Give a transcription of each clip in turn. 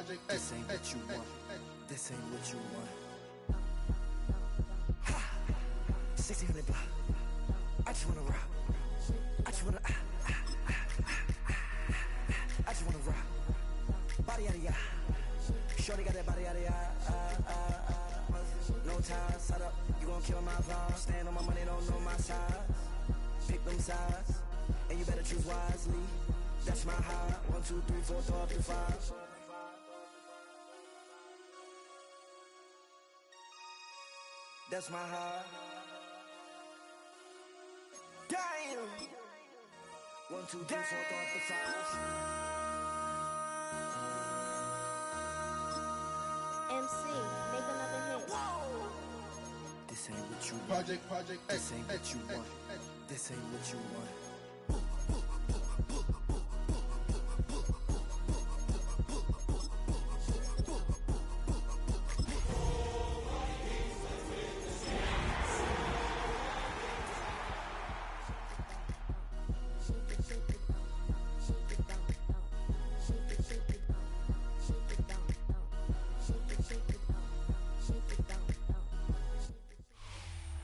This ain't what you want. This ain't what you want. 1600 block. I just wanna rock. I just wanna. I just wanna rock. Body out of ya. Shorty got that body out of ya. No time, set up. You gon' kill my vibe. Stand on my money, don't know my size. Pick them sides, and you better choose wisely. That's my high. 1, 2, 3, 4, throw up to 5. That's my high. Damn. 1, 2, 3, 4, throw up to 5. MC, make another hit. Whoa. This ain't what you want. Project. This ain't what you want. This ain't what you want.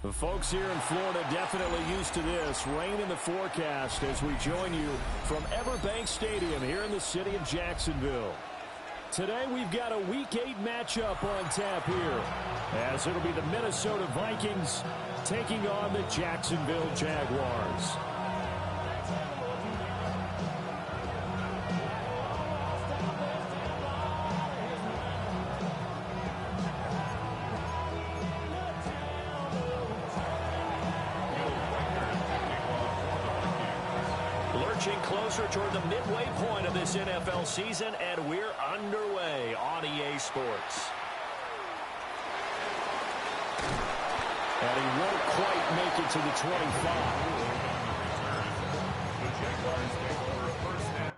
The folks here in Florida definitely used to this. Rain in the forecast as we join you from Everbank Stadium here in the city of Jacksonville. Today we've got a Week 8 matchup on tap here, as it'll be the Minnesota Vikings taking on the Jacksonville Jaguars. Closer toward the midway point of this NFL season, and we're underway on EA Sports. And he won't quite make it to the 25. The Jaguars take over a first snap.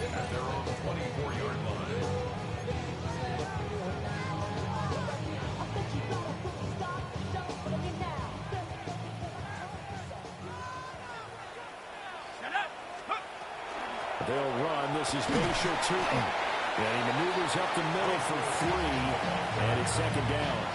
At their own 24-yard line. They'll run. This is Basher Tootin. And he maneuvers up the middle for 3. And it's second down.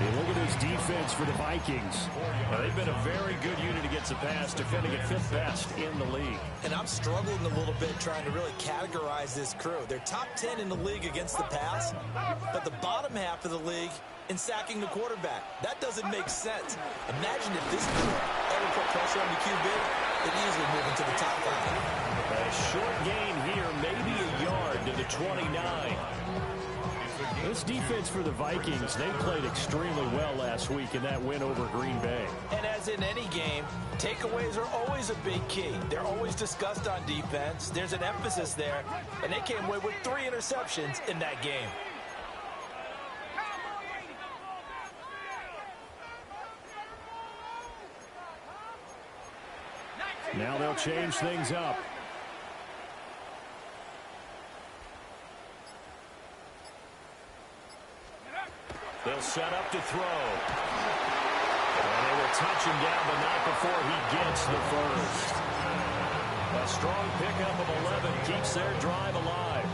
Hey, look at this defense for the Vikings. Well, they've been a very good unit against the pass, defending at 5th best in the league. And I'm struggling a little bit trying to really categorize this crew. They're top 10 in the league against the pass, but the bottom half of the league in sacking the quarterback. That doesn't make sense. Imagine if this crew ever put pressure on the QB, they'd easily move into the top 5. A short gain here, maybe a yard to the 29. This defense for the Vikings, they played extremely well last week in that win over Green Bay. And as in any game, takeaways are always a big key. They're always discussed on defense. There's an emphasis there, and they came away with 3 interceptions in that game. Now they'll change things up. They'll set up to throw. And they will touch him down, but not before he gets the first. A strong pickup of 11 keeps their drive alive.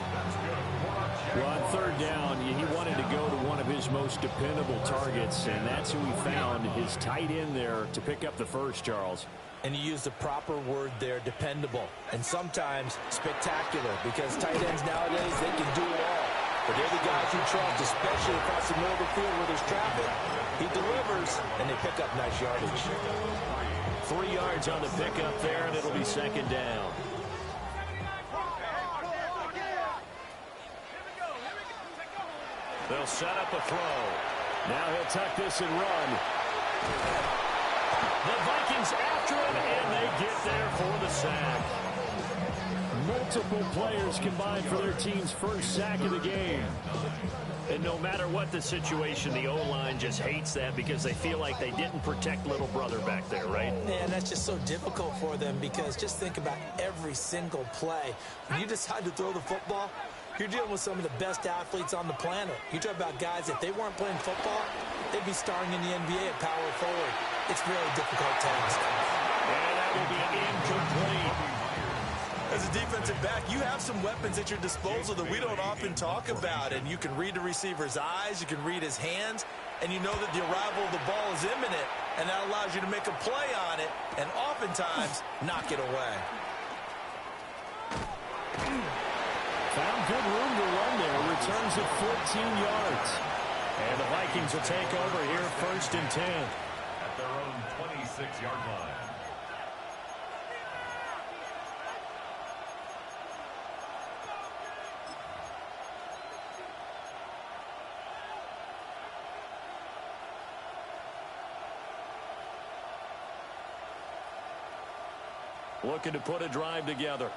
Well, on third down, he wanted to go to one of his most dependable targets, and that's who he found, his tight end there, to pick up the first, Charles. And you use the proper word there, dependable, and sometimes spectacular, because tight ends nowadays, they can do it all. But they're the guys you trust, especially across the middle of the field where there's traffic. He delivers, and they pick up nice yardage. 3 yards on the pickup there, and it'll be second down. They'll set up a throw. Now he'll tuck this and run. The Vikings after him, and they get there for the sack. Multiple players combined for their team's first sack of the game. And no matter what the situation, the O-line just hates that because they feel like they didn't protect little brother back there, right? Man, that's just so difficult for them because just think about every single play. When you decide to throw the football, you're dealing with some of the best athletes on the planet. You talk about guys, if they weren't playing football, they'd be starring in the NBA at power forward. It's a really difficult task. And that will be incomplete. As a defensive back, you have some weapons at your disposal that we don't often talk about, and you can read the receiver's eyes, you can read his hands, and you know that the arrival of the ball is imminent, and that allows you to make a play on it, and oftentimes knock it away. Found good room to run there. Returns at 14 yards. And the Vikings will take over here, 1st and 10. At their own 26-yard line. Looking to put a drive together.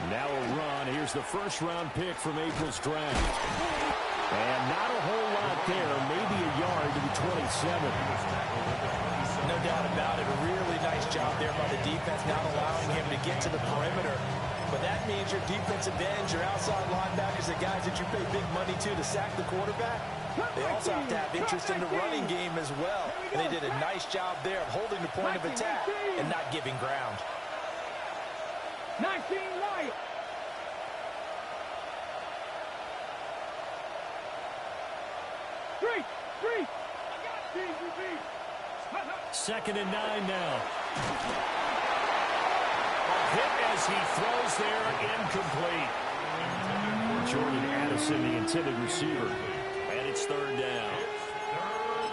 Now a run. Here's the first-round pick from April's draft. And not a whole lot there. Maybe a yard to the 27. No doubt about it. A really nice job there by the defense, not allowing him to get to the perimeter. But that means your defensive ends, your outside linebackers, the guys that you pay big money to sack the quarterback, they also have to have interest in the running game as well. And they did a nice job there of holding the point of attack and not giving ground. 19 right. Three. 2nd and 9 now. Hit as he throws there, incomplete. Jordan Addison, the intended receiver. And it's 3rd down.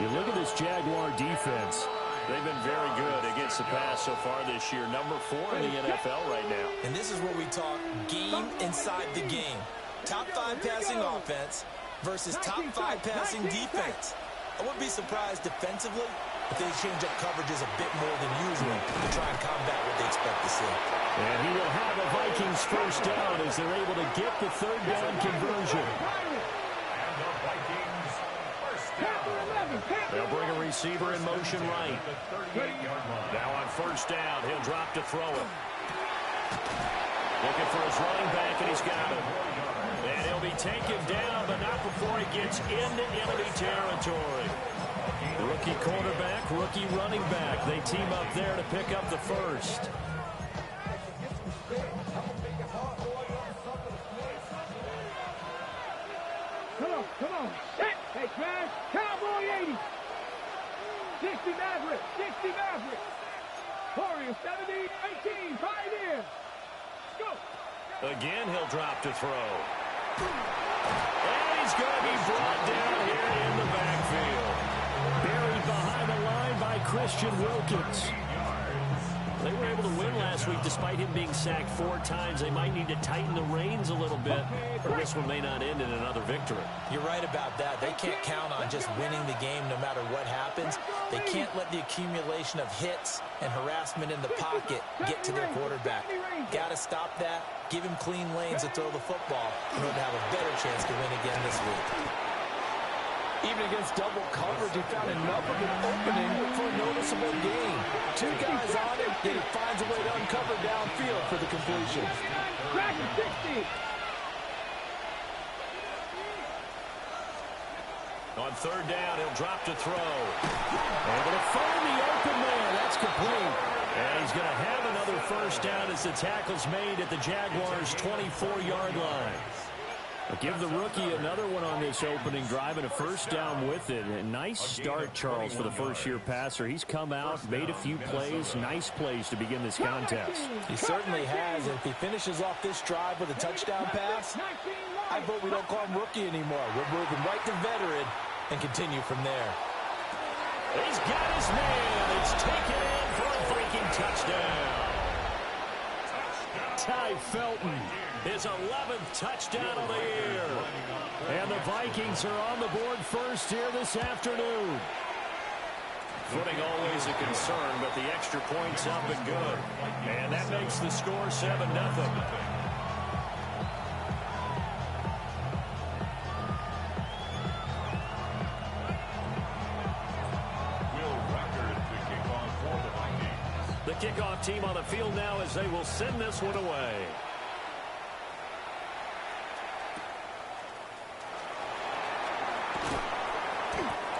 You look at this Jaguar defense. They've been very good against the pass so far this year. Number 4 in the NFL right now. And this is where we talk game inside the game. Top 5 passing offense versus top 5 passing defense. I wouldn't be surprised defensively if they change up coverages a bit more than usual to try and combat what they expect to see. And he will have a Vikings first down as they're able to get the 3rd down conversion. And the Vikings first down. They'll bring a receiver in motion right. Now on 1st down, he'll drop to throw it. Looking for his running back, and he's got him. And he'll be taken down, but not before he gets into enemy territory. Rookie quarterback, rookie running back. They team up there to pick up the first. Come on. Hey, Trash. Cowboy 80. 60 Maverick. Warrior 70, 18. Pioneer. Go. Again, he'll drop to throw. And he's going to be brought down here in the backfield. Buried behind the line by Christian Wilkins. They were able to win last week despite him being sacked 4 times. They might need to tighten the reins a little bit, or this one may not end in another victory. You're right about that. They can't count on just winning the game no matter what happens. They can't let the accumulation of hits and harassment in the pocket get to their quarterback. Got to stop that. Give him clean lanes to throw the football in order to have a better chance to win again this week. Even against double coverage, he found enough of an opening for a noticeable gain. 2 guys on it, yet he finds a way to uncover downfield for the completion. Crack 60. On 3rd down, he'll drop to throw. Able to find the open man. That's complete. And he's going to have another first down as the tackle's made at the Jaguars' 24-yard line. But give the rookie another one on this opening drive and a first down with it. A nice start, Charles, for the first-year passer. He's come out, made a few plays, nice plays to begin this contest. He certainly has. And if he finishes off this drive with a touchdown pass, I vote we don't call him rookie anymore. We're moving right to veteran and continue from there. He's got his man. It's taken in for a Viking touchdown. Ty Felton, his 11th touchdown of the year. And the Vikings are on the board first here this afternoon. Footing always a concern, but the extra point's up and good. And that makes the score 7-0. The kickoff team on the field now as they will send this one away.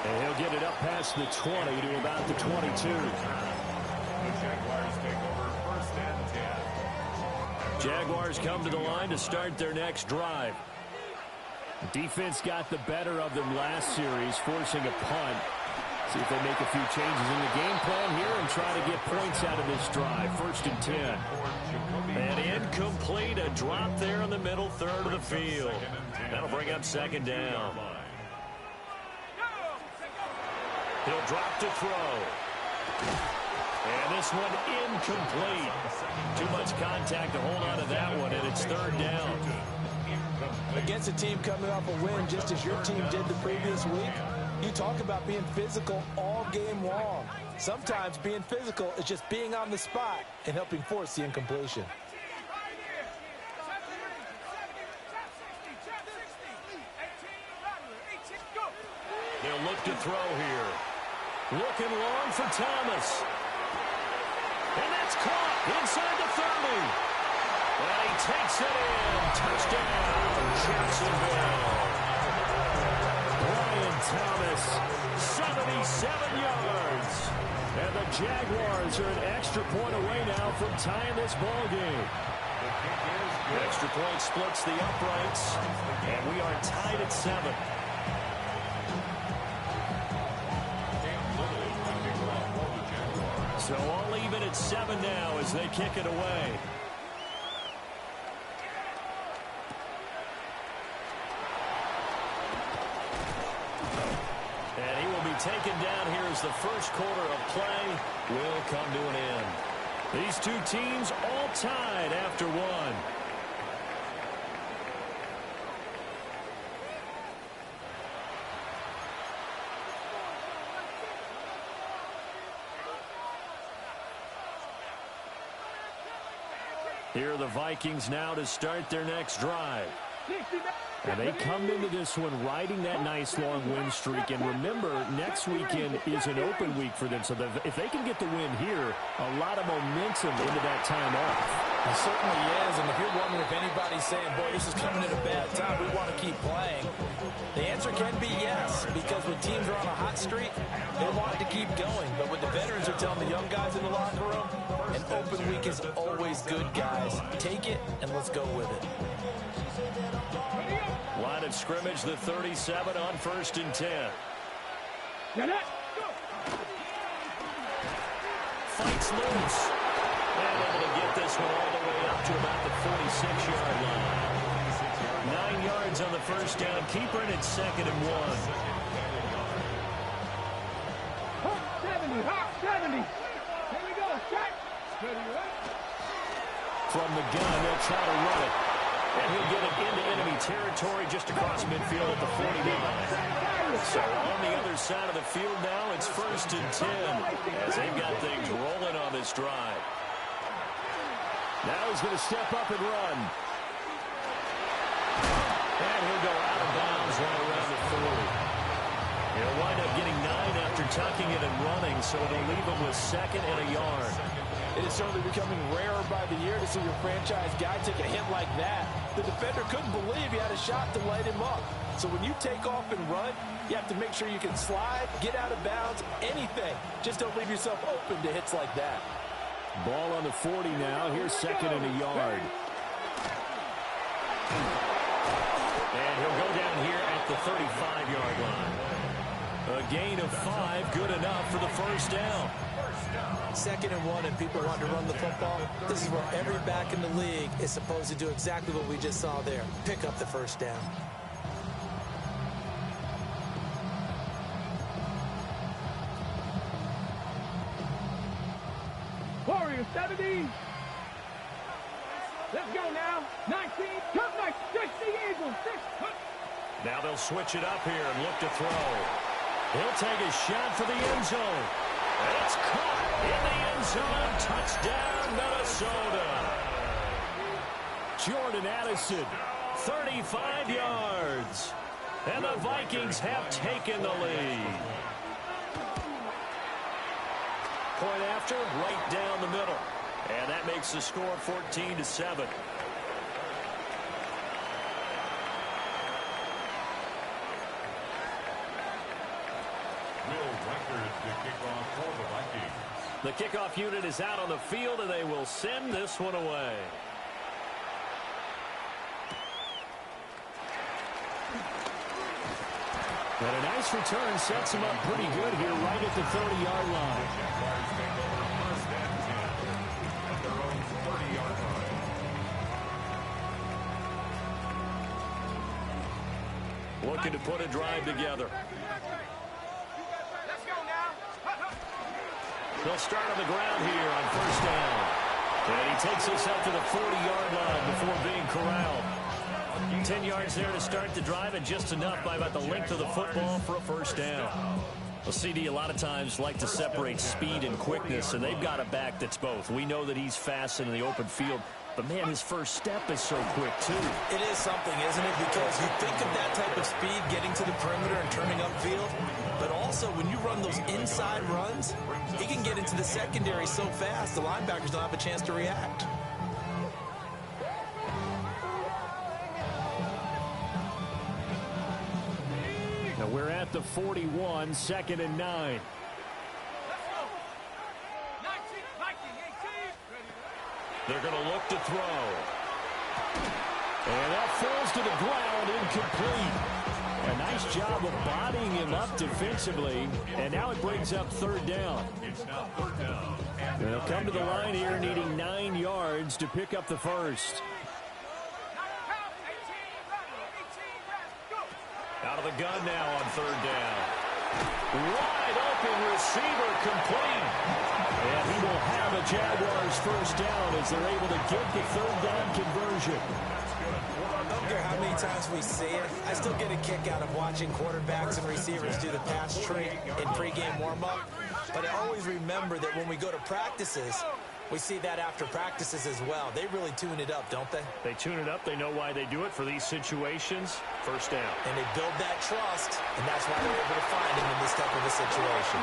And he'll get it up past the 20 to about the 22. The Jaguars take over first and 10. Jaguars come to the line to start their next drive. Defense got the better of them last series, forcing a punt. See if they make a few changes in the game plan here and try to get points out of this drive. First and 10. And incomplete, a drop there in the middle third of the field. That'll bring up second down. He'll drop to throw. And this one incomplete. Too much contact to hold on to that one, and it's third down. Against a team coming off a win just as your team did the previous week, you talk about being physical all game long. Sometimes being physical is just being on the spot and helping force the incompletion. They'll look to throw here. Looking long for Thomas. And that's caught inside the 30. And he takes it in. Touchdown, Jacksonville. Brian Thomas, 77 yards. And the Jaguars are an extra point away now from tying this ball game. The extra point splits the uprights, and we are tied at 7. So all even at 7 now as they kick it away. And he will be taken down here as the first quarter of play will come to an end. These two teams all tied after one. Here are the Vikings now to start their next drive. And they come into this one riding that nice long win streak. And remember, next weekend is an open week for them. So if they can get the win here, a lot of momentum into that time off. It certainly is. And if you're wondering if anybody's saying, boy, this is coming at a bad time, we want to keep playing, the answer can be yes. Because when teams are on a hot streak, they want to keep going. But what the veterans are telling the young guys in the locker room, an open week is always good, guys. Take it, and let's go with it. Line of scrimmage, the 37 on first and 10. Fights loose. And able to get this one all the way up to about the 46-yard line. 9 yards on the first down. Keeper in at second and 1. Hot 70, hot 70. Here we go, check. From the gun, they'll try to run it. And he'll get it into enemy territory just across midfield at the 49. So on the other side of the field now, it's first and 10 as they've got things rolling on this drive. Now he's going to step up and run. And he'll go out of bounds right around the 40. He'll wind up getting 9 after tucking it and running, so it'll leave him with second and a yard. It is certainly becoming rarer by the year to see your franchise guy take a hit like that. The defender couldn't believe he had a shot to light him up. So when you take off and run, you have to make sure you can slide, get out of bounds, anything. Just don't leave yourself open to hits like that. Ball on the 40 now. Here's second and a yard. And he'll go down here at the 35-yard line. A gain of 5, good enough for the first down. Second and 1, and people want to run the football. This is where every back in the league is supposed to do exactly what we just saw there. Pick up the first down. Warriors 70. Let's go now. 19. Come back. 60 Eagles. 6. Now they'll switch it up here and look to throw. He'll take a shot for the end zone. And it's caught in the end zone. Touchdown, Minnesota. Jordan Addison, 35 yards. And the Vikings have taken the lead. Point after, right down the middle. And that makes the score 14-7. Will Record, the kickoff for the Vikings. The kickoff unit is out on the field, and they will send this one away. And a nice return sets him up pretty good here right at the 30-yard line. The Jaguars take over 1st and 10 at their own 30-yard line. Looking to put a drive together. Let's go now. They'll start on the ground here on 1st down. And he takes us up to the 40-yard line before being corralled. 10 yards there to start the drive, and just enough by about the length of the football for a 1st down. Well, CD a lot of times like to separate speed and quickness, and they've got a back that's both. We know that he's fast in the open field, but, man, his first step is so quick, too. It is something, isn't it? Because you think of that type of speed getting to the perimeter and turning upfield, but also when you run those inside runs, he can get into the secondary so fast the linebackers don't have a chance to react. Now we're at the 41, 2nd and 9. They're going to look to throw. And that falls to the ground, incomplete. A nice job of bodying him up defensively, and now it brings up 3rd down. It's now 3rd down. They'll come to the line here needing 9 yards to pick up the first. Out of the gun now on 3rd down. Wide open receiver complete. And he will have a Jaguars 1st down as they're able to get the 3rd down conversion. I don't care how many times we see it. I still get a kick out of watching quarterbacks and receivers do the pass tree in pregame warm-up. But I always remember that when we go to practices, we see that after practices as well. They really tune it up, don't they? They tune it up. They know why they do it for these situations. 1st down. And they build that trust, and that's why they're able to find him in this type of a situation.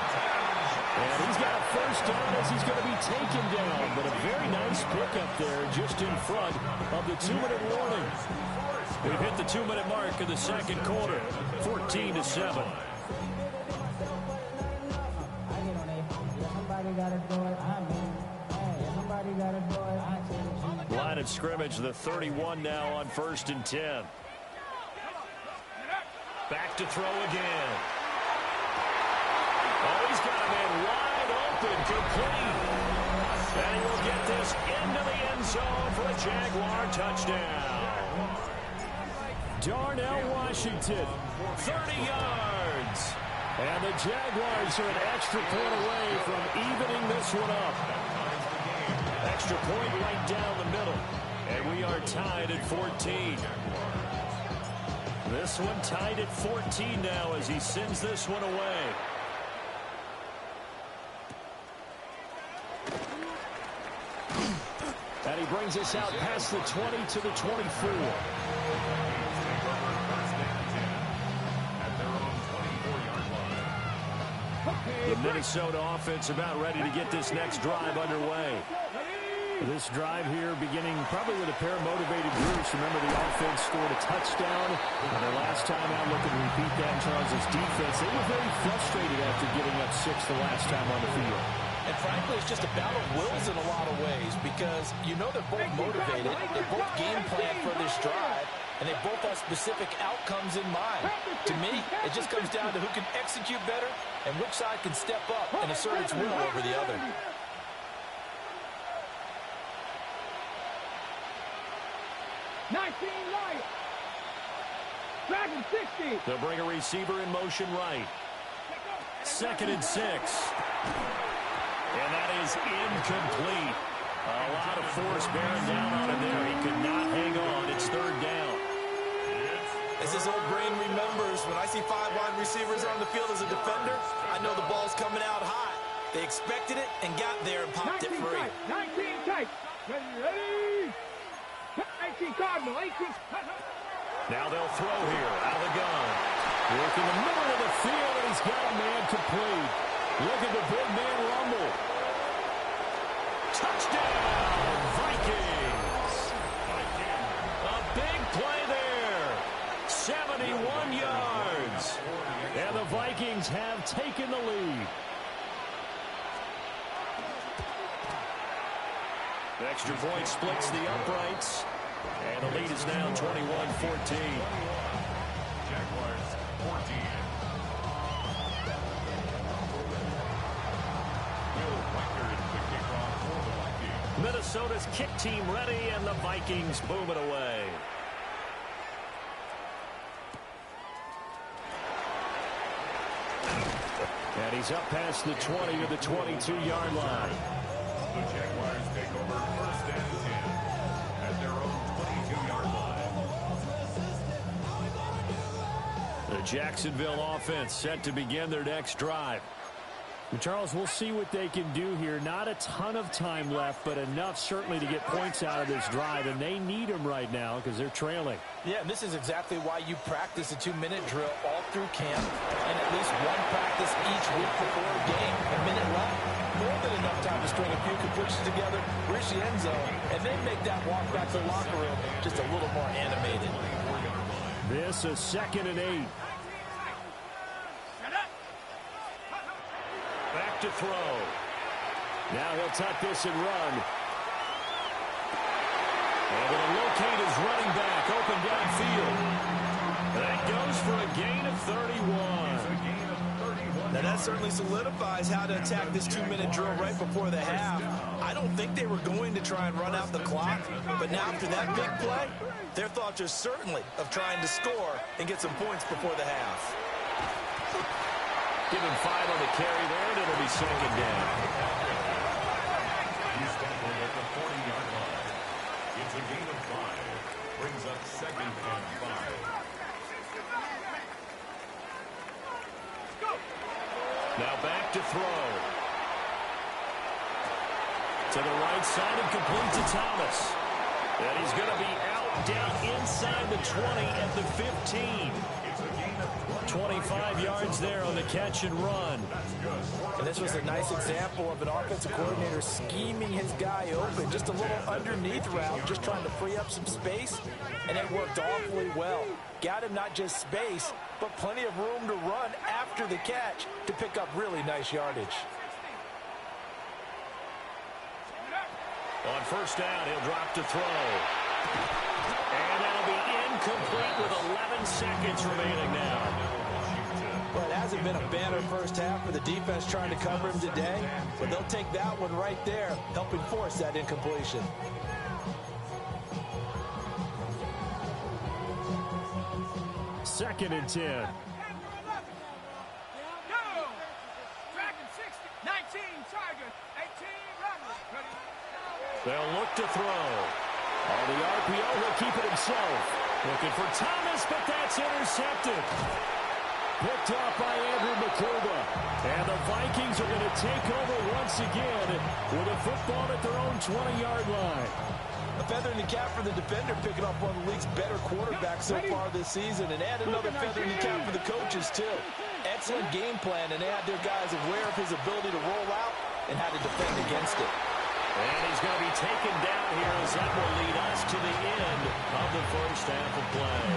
And he's got a 1st down as he's going to be taken down. But a very nice pickup there just in front of the 2-minute warning. We've hit the 2-minute mark of the 2nd quarter. 14-7. Line of scrimmage, the 31 now on 1st and 10. Back to throw again. Oh, he's got a man wide open, complete. And he will get this into the end zone for a Jaguar touchdown. Darnell Washington, 30 yards. And the Jaguars are an extra point away from evening this one up. Extra point right down the middle. And we are tied at 14. This one tied at 14 now as he sends this one away. And he brings us out past the 20 to the 24. The Minnesota offense about ready to get this next drive underway. This drive here beginning probably with a pair of motivated groups. Remember, the offense scored a touchdown. And their last time out, looking to repeat that in Charles' defense. They were very frustrated after giving up 6 the last time on the field. And frankly, it's just a battle of wills in a lot of ways because you know they're both motivated. They both game plan for this drive, and they both have specific outcomes in mind. To me, it just comes down to who can execute better and which side can step up and assert its will over the other. Right. Dragon 60. They'll bring a receiver in motion right. 2nd and 6. And that is incomplete. A lot of force bearing down on him there. He could not hang on. It's third down. As his old brain remembers, when I see 5 wide receivers on the field as a defender, I know the ball's coming out high. They expected it and got there and popped it free. 19 tight. Ready? 18 Cardinal. 18. Now they'll throw here out of the gun. Work in the middle of the field, and he's got a man complete. Look at the big man rumble. Touchdown, Vikings. A big play there. 71 yards. And the Vikings have taken the lead. The extra point splits the uprights. And the lead is now 21-14. Jaguars 14. Will Reichard the kickoff for the Vikings. Minnesota's kick team ready, and the Vikings boom it away. And he's up past the 20 to the 22-yard line. The Jaguars take over first and 10 at their own 22-yard line. The Jacksonville offense set to begin their next drive. And Charles, we'll see what they can do here. Not a ton of time left, but enough certainly to get points out of this drive, and they need them right now because they're trailing. Yeah, and this is exactly why you practice a 2-minute drill all through camp and at least one practice each week before a game. A minute left, more than enough time to string a few completions together, reach the end zone, and then make that walk back to the locker room just a little more animated. This is 2nd and 8. Back to throw. Now he'll tuck this and run. And it'll locate his running back open downfield. That goes for a gain of 31. Now that certainly solidifies how to attack this 2-minute drill right before the half. I don't think they were going to try and run out the clock, but now after that big play, their thoughts are certainly of trying to score and get some points before the half. Give him 5 on the carry there, and it'll be 2nd down. He's tackled at the 40-yard line. It's a gain of 5. Brings up 2nd and 5. Now back to throw. To the right side and complete to Thomas. And he's going to be out down inside the 20 at the 15. 25 yards there on the catch and run. And this was a nice example of an offensive coordinator scheming his guy open. Just a little underneath route, just trying to free up some space, and it worked awfully well. Got him not just space, but plenty of room to run after the catch to pick up really nice yardage. On first down, he'll drop to throw. And that'll be incomplete with 11 seconds remaining now. Well, it hasn't been a banner first half for the defense trying to cover him today, but they'll take that one right there, helping force that incompletion. Second and 10. They'll look to throw. On the RPO, he'll keep it himself. Looking for Thomas, but that's intercepted. Picked off by Andrew McCluba. And the Vikings are going to take over once again with a football at their own 20-yard line. A feather in the cap for the defender, picking off one of the league's better quarterbacks so far this season, and add another feather in the cap for the coaches, too. Excellent game plan, and they had their guys aware of his ability to roll out and how to defend against it. And he's going to be taken down here as that will lead us to the end of the first half of play.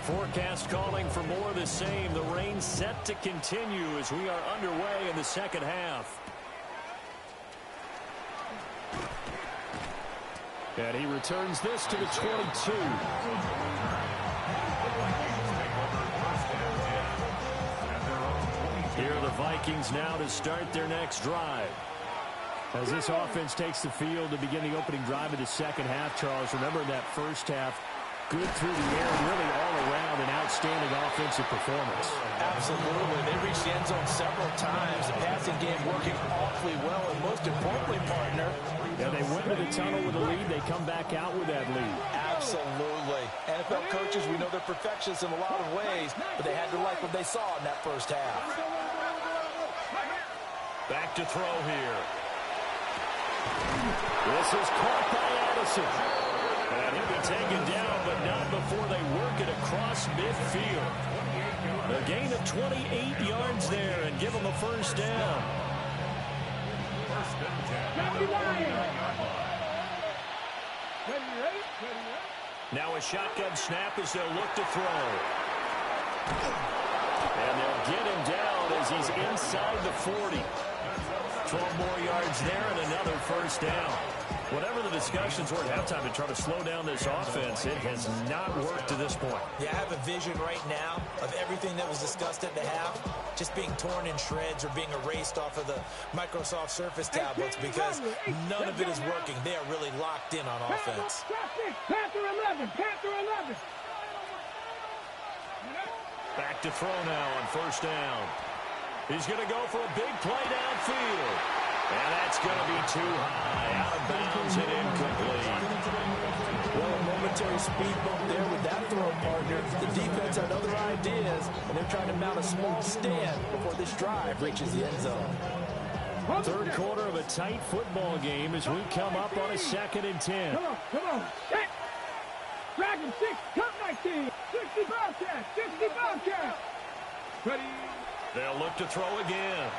Forecast calling for more of the same. The rain set to continue as we are underway in the second half. And he returns this to the 22. Here are the Vikings now to start their next drive. As this offense takes the field to begin the opening drive of the second half, Charles, remember in that first half, good through the air, really all around an outstanding offensive performance. Absolutely. They reached the end zone several times. The passing game working awfully well, and most importantly, partner, yeah, they went to the tunnel with a lead. They come back out with that lead. Absolutely. NFL coaches, we know they're perfectionists in a lot of ways, but they had to like what they saw in that first half. Back to throw here. This is caught by Addison. And he'll be taken down, but not before they work it across midfield. A gain of 28 yards there and give them a first down. Now a shotgun snap as they'll look to throw. And they'll get him down as he's inside the 40. 12 more yards there and another first down. Whatever the discussions were at halftime to try to slow down this offense, it has not worked to this point. Yeah, I have a vision right now of everything that was discussed at the half just being torn in shreds or being erased off of the Microsoft Surface tablets because none of it is working. They are really locked in on offense. Panther 11, Panther 11. Back to throw now on first down. He's going to go for a big play downfield. And that's going to be too high, out of bounds and incomplete. Well, a momentary speed bump there with that throw, partner. The defense had other ideas, and they're trying to mount a smooth stand before this drive reaches the end zone. Third quarter of a tight football game as we come up on a 2nd and 10. Come on. Set. Dragon 6, cut 19. 60 Bobcats, 60 Bobcats. Ready. They'll look to throw again.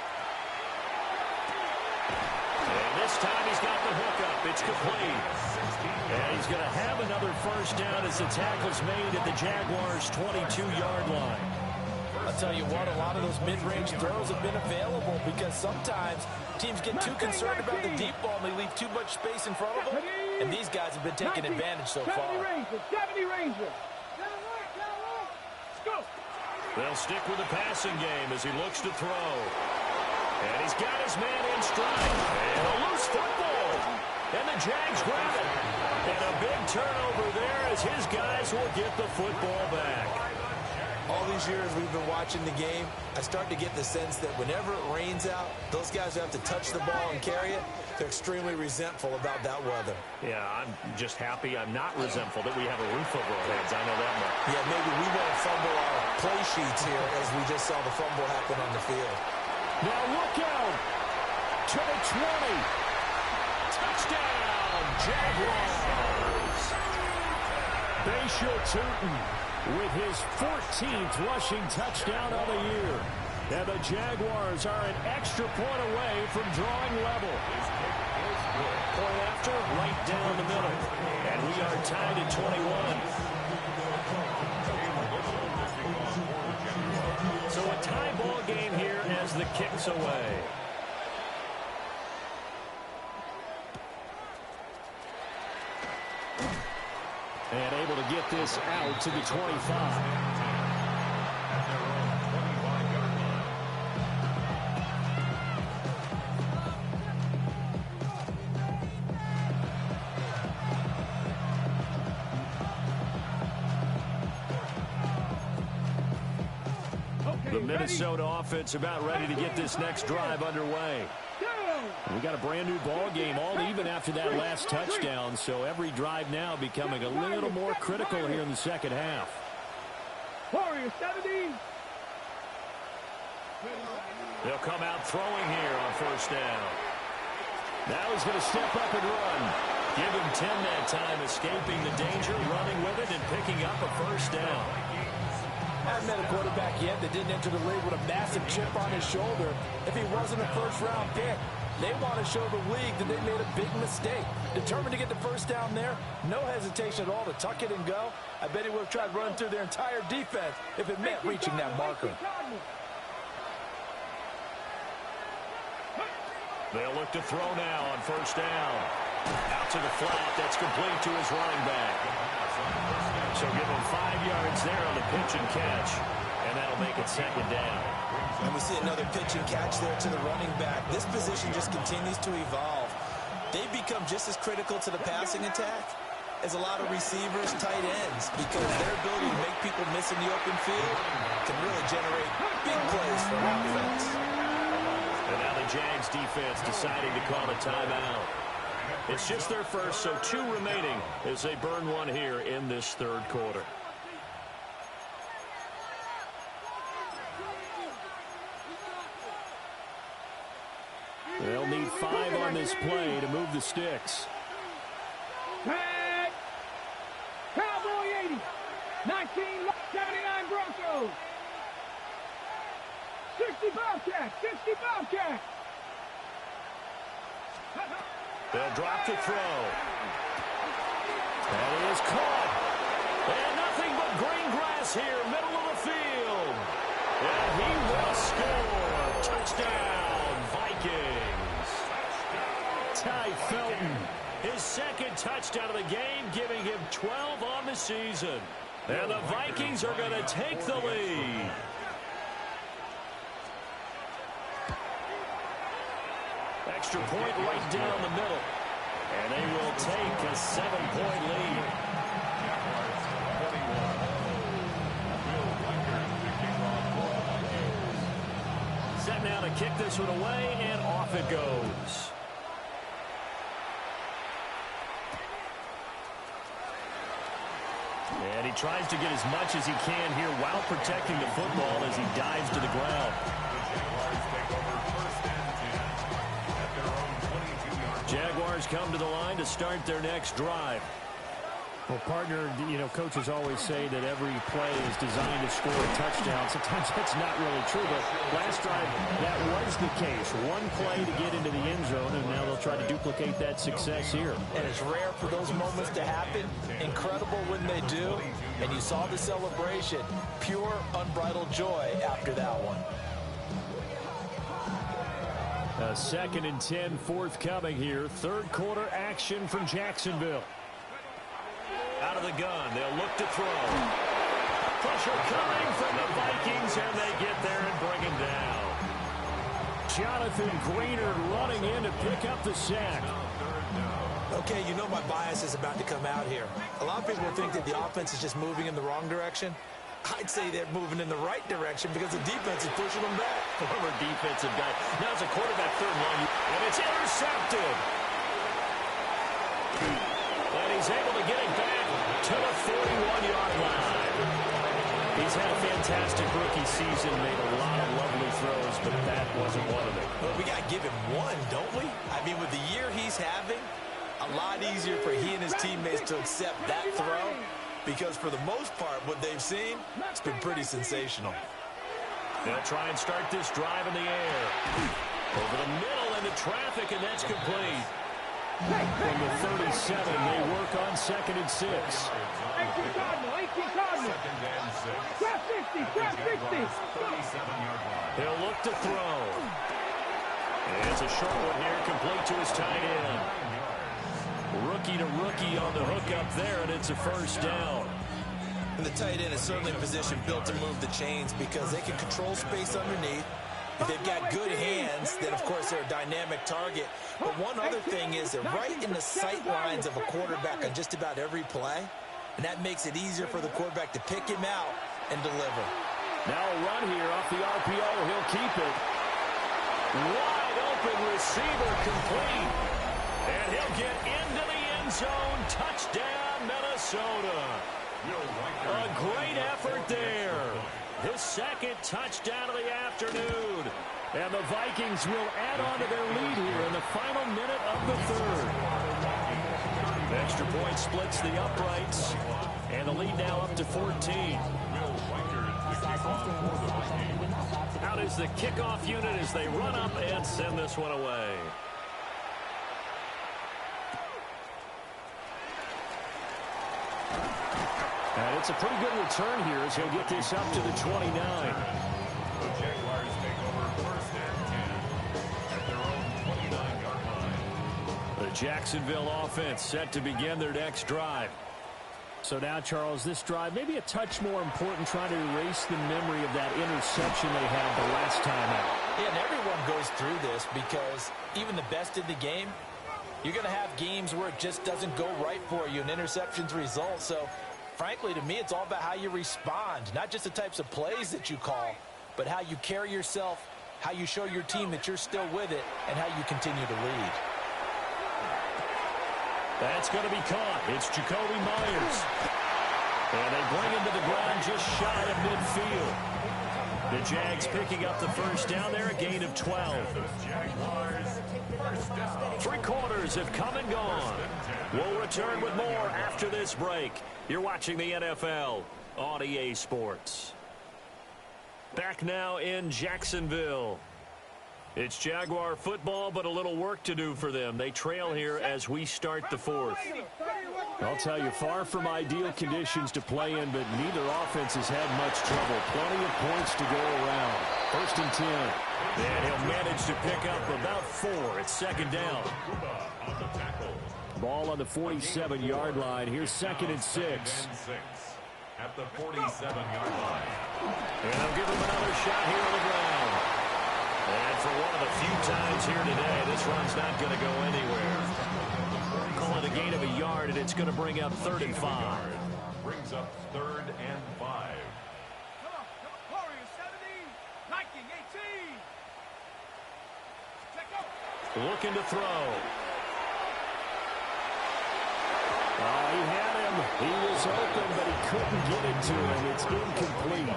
And this time he's got the hook up. It's complete. And he's going to have another first down as the tackle's made at the Jaguars' 22-yard line. I'll tell you what, a lot of those mid-range throws have been available because sometimes teams get too concerned about the deep ball and they leave too much space in front of them. And these guys have been taking advantage so far. 70 Ranger. Let's go. They'll stick with the passing game as he looks to throw. And he's got his man in stride. And a loose football. And the Jags grab it. And a big turnover there as his guys will get the football back. All these years we've been watching the game, I start to get the sense that whenever it rains out, those guys who have to touch the ball and carry it, they're extremely resentful about that weather. Yeah, I'm just happy I'm not resentful that we have a roof over our heads. I know that much. Yeah, maybe we won't fumble our play sheets here as we just saw the fumble happen on the field. Now look out to the 20. Touchdown, Jaguars. Bashir Tootin with his 14th rushing touchdown of the year. And the Jaguars are an extra point away from drawing level. Point after, right down the middle. And we are tied at 21. So a tie ball game here as the kick's away. And able to get this out to the 25. The Minnesota offense about ready to get this next drive underway. We got a brand new ball game, all even after that last touchdown, so every drive now becoming a little more critical here in the second half. Warriors 70. They'll come out throwing here on first down. Now he's going to step up and run. Give him 10 that time, escaping the danger, running with it, and picking up a first down. I haven't met a quarterback yet that didn't enter the league with a massive chip on his shoulder if he wasn't a first-round pick. They want to show the league that they made a big mistake. Determined to get the first down there, no hesitation at all to tuck it and go. I bet he would have tried running through their entire defense if it meant reaching that marker. They'll look to throw now on first down. Out to the flat, that's complete to his running back. So give him 5 yards there on the pitch and catch, and that'll make it second down. And we see another pitch and catch there to the running back. This position just continues to evolve. they become just as critical to the passing attack as a lot of receivers, tight ends, because their ability to make people miss in the open field can really generate big plays for an offense. And now the Jags defense deciding to call a timeout. It's just their first, so 2 remaining as they burn one here in this third quarter. They'll need 5 on this play to move the sticks. Tag. Cowboy 80. 1979 Broncos. 60 Bobcats. 60 Bobcats. They'll drop to throw. And he is caught. And nothing but green grass here, middle of the field. And he will score. Touchdown, Vikings. Ty Felton, his second touchdown of the game, giving him 12 on the season. And the Vikings are going to take the lead. Extra point right down the middle. And they will take a 7-point lead. Set now to kick this one away, and off it goes. And he tries to get as much as he can here while protecting the football as he dives to the ground. Jaguars come to the line to start their next drive. Well, partner, coaches always say that every play is designed to score a touchdown. Sometimes that's not really true, but last drive, that was the case. One play to get into the end zone, and now they'll try to duplicate that success here. And it's rare for those moments to happen. Incredible when they do. And you saw the celebration. Pure, unbridled joy after that one. A 2nd and 10 forthcoming here. Third quarter action from Jacksonville. Out of the gun, they'll look to throw. Pressure coming from the Vikings, and they get there and bring him down. Jonathan Greenard running in to pick up the sack. Okay, you know my bias is about to come out here. A lot of people think that the offense is just moving in the wrong direction. I'd say they're moving in the right direction because the defense is pushing them back. Former defensive guy. Now it's a quarterback third and long, and it's intercepted. And he's able to get it back to the 41-yard line. He's had a fantastic rookie season, made a lot of lovely throws, but that wasn't one of them. Well, we got to give him one, don't we? I mean, with the year he's having, a lot easier for he and his teammates to accept that throw. Because for the most part, what they've seen, it's been pretty sensational. They'll try and start this drive in the air. Over the middle into traffic, and that's complete. From the 37, they work on 2nd and 6. 18 Cardinal, 18 Cardinal. Grab 60, grab 60. He'll look to throw. And it's a short one here, complete to his tight end. Rookie to rookie on the hook up there, and it's a first down. And the tight end is certainly in a position built to move the chains because they can control space underneath. If they've got good hands, then, of course, they're a dynamic target. But one other thing is they're right in the sight lines of a quarterback on just about every play, and that makes it easier for the quarterback to pick him out and deliver. Now a run here off the RPO. He'll keep it. Wide open receiver complete. And he'll get into the end zone. Touchdown, Minnesota. A great effort there. His second touchdown of the afternoon. And the Vikings will add on to their lead here in the final minute of the third. Extra point splits the uprights. And the lead now up to 14. Out is the kickoff unit as they run up and send this one away. And it's a pretty good return here as he'll get this up to the 29. The Jaguars take over 1st and 10 at their own 29-yard line. The Jacksonville offense set to begin their next drive. So now, Charles, this drive maybe a touch more important, trying to erase the memory of that interception they had the last time out. Yeah, and everyone goes through this because even the best in the game, You're going to have games where it just doesn't go right for you and interceptions result. So, frankly, to me, it's all about how you respond. Not just the types of plays that you call, but how you carry yourself, how you show your team that you're still with it, and how you continue to lead. That's going to be caught. It's Jakobi Meyers. And they bring him to the ground just shy of midfield. The Jags picking up the first down there, a gain of 12. 3 quarters have come and gone. We'll return with more after this break. You're watching the NFL on EA Sports. Back now in Jacksonville. It's Jaguar football, but a little work to do for them. They trail here as we start the 4th. I'll tell you, far from ideal conditions to play in, but neither offense has had much trouble. Plenty of points to go around. 1st and 10. And he'll manage to pick up about 4 at second down. Ball on the 47-yard line. Here's 2nd and 6. At the 47-yard line. And they'll give him another shot here on the ground. And for one of the few times here today, this run's not going to go anywhere. Call it a gain of a yard, and it's going to bring up 3rd and 5. Brings up 3rd and 5. Come on, Warriors, 17, Viking, 18. Check out. Looking to throw. He had him. He was open, but he couldn't get it to him. It's incomplete.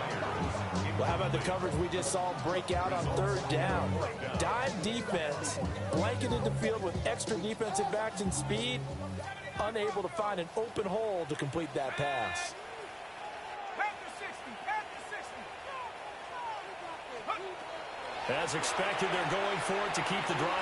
Well, how about the coverage we just saw break out on 3rd down? Dime defense, blanketed the field with extra defensive backs and speed, unable to find an open hole to complete that pass. As expected, they're going for it to keep the drive